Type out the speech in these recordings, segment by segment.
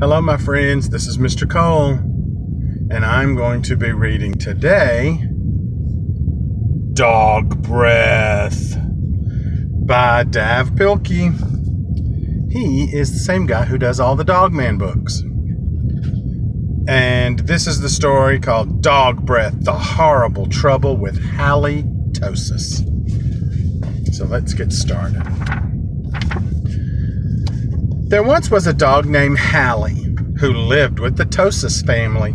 Hello, my friends. This is Mr. Cole, and I'm going to be reading today Dog Breath by Dav Pilkey. He is the same guy who does all the Dogman books. And this is the story called Dog Breath, The Horrible Trouble with Hally Tosis. So let's get started. There once was a dog named Hally who lived with the Tosis family.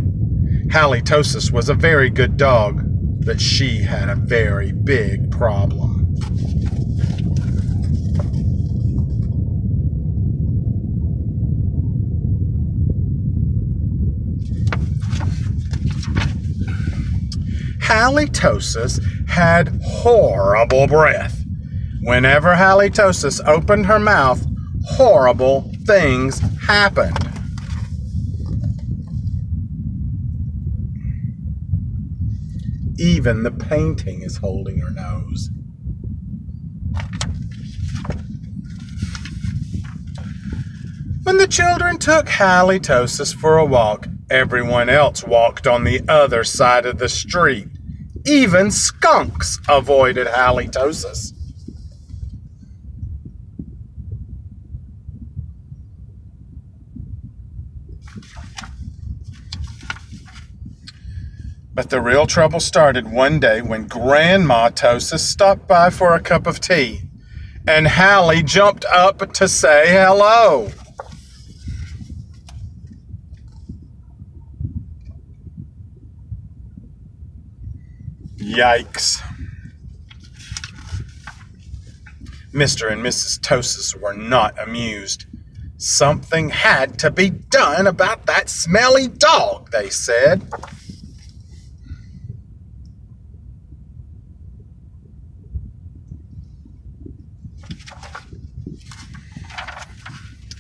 Hally Tosis was a very good dog, but she had a very big problem. Hally Tosis had horrible breath. Whenever Hally Tosis opened her mouth, horrible things happened. Even the painting is holding her nose. When the children took Hally Tosis for a walk, everyone else walked on the other side of the street. Even skunks avoided Hally Tosis. But the real trouble started one day when Grandma Tosis stopped by for a cup of tea, and Hally jumped up to say hello. Yikes. Mr. and Mrs. Tosis were not amused. Something had to be done about that smelly dog, they said.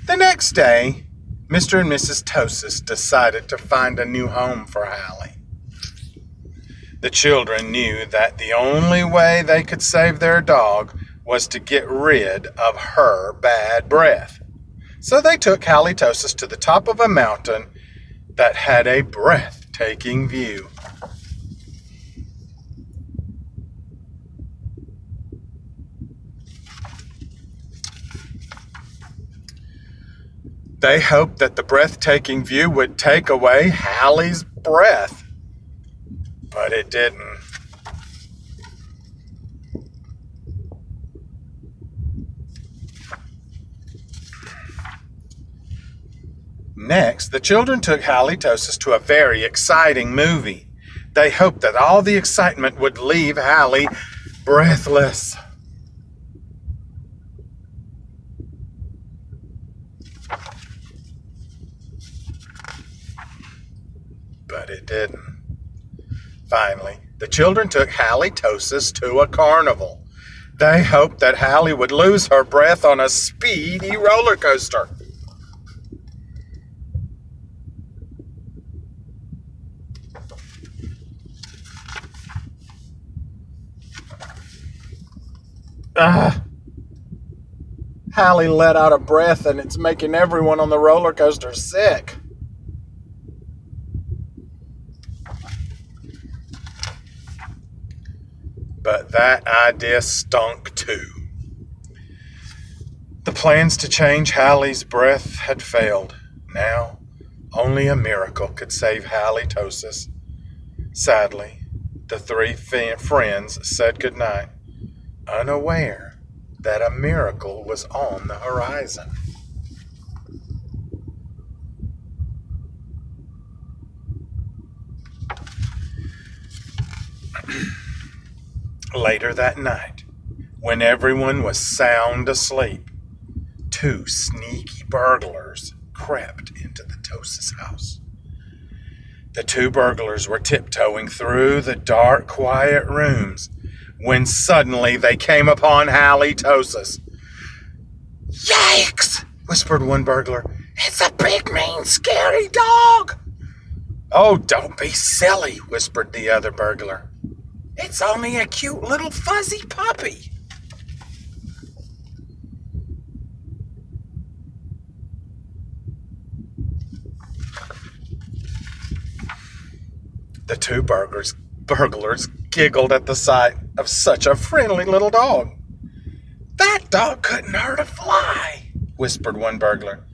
The next day, Mr. and Mrs. Tosis decided to find a new home for Hally. The children knew that the only way they could save their dog was to get rid of her bad breath. So they took Hally Tosis to the top of a mountain that had a breathtaking view. They hoped that the breathtaking view would take away Hally's breath, but it didn't. Next, the children took Hally Tosis to a very exciting movie. They hoped that all the excitement would leave Hally breathless. But it didn't. Finally, the children took Hally Tosis to a carnival. They hoped that Hally would lose her breath on a speedy roller coaster. Hally let out a breath and it's making everyone on the roller coaster sick. But that idea stunk too. The plans to change Hally's breath had failed. Now, only a miracle could save Hally Tosis. Sadly, the three friends said goodnight, unaware that a miracle was on the horizon. Later that night, when everyone was sound asleep, two sneaky burglars crept into the Tosis house. The two burglars were tiptoeing through the dark, quiet rooms when suddenly they came upon Hally Tosis. "Yikes!" whispered one burglar. "It's a big, mean, scary dog!" "Oh, don't be silly," whispered the other burglar. "It's only a cute little fuzzy puppy." The two burglars giggled at the sight of such a friendly little dog. "That dog couldn't hurt a fly," whispered one burglar.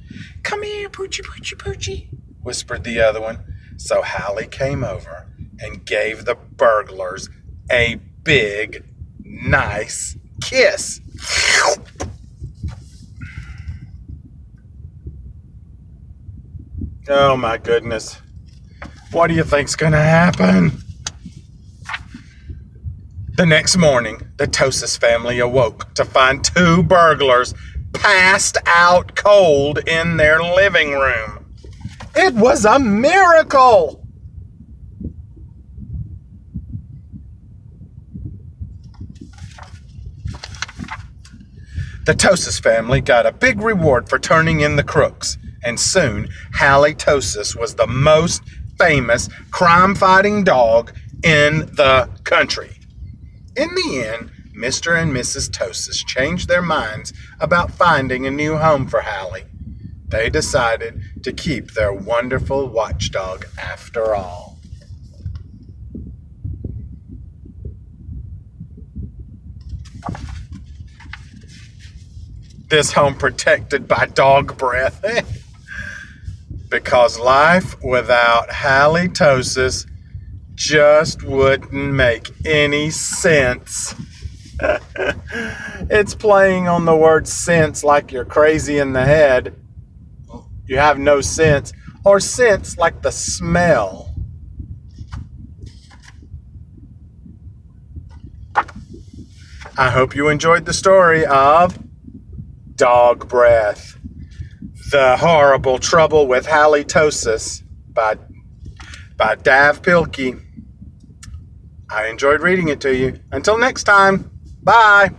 "Come here, Poochie, Poochie, Poochie," whispered the other one. So Hally came over and gave the burglars a big, nice kiss. Oh my goodness. What do you think's gonna happen? The next morning, the Tosis family awoke to find two burglars passed out cold in their living room. It was a miracle! The Tosis family got a big reward for turning in the crooks, and soon Hally Tosis was the most famous crime-fighting dog in the country. In the end, Mr. and Mrs. Tosis changed their minds about finding a new home for Hally. They decided to keep their wonderful watchdog after all. This home protected by dog breath. Because life without Hally Tosis just wouldn't make any sense. It's playing on the word sense like you're crazy in the head. You have no sense. Or sense like the smell. I hope you enjoyed the story of Dog Breath. The Horrible Trouble with Hally Tosis by Dav Pilkey. I enjoyed reading it to you. Until next time, bye.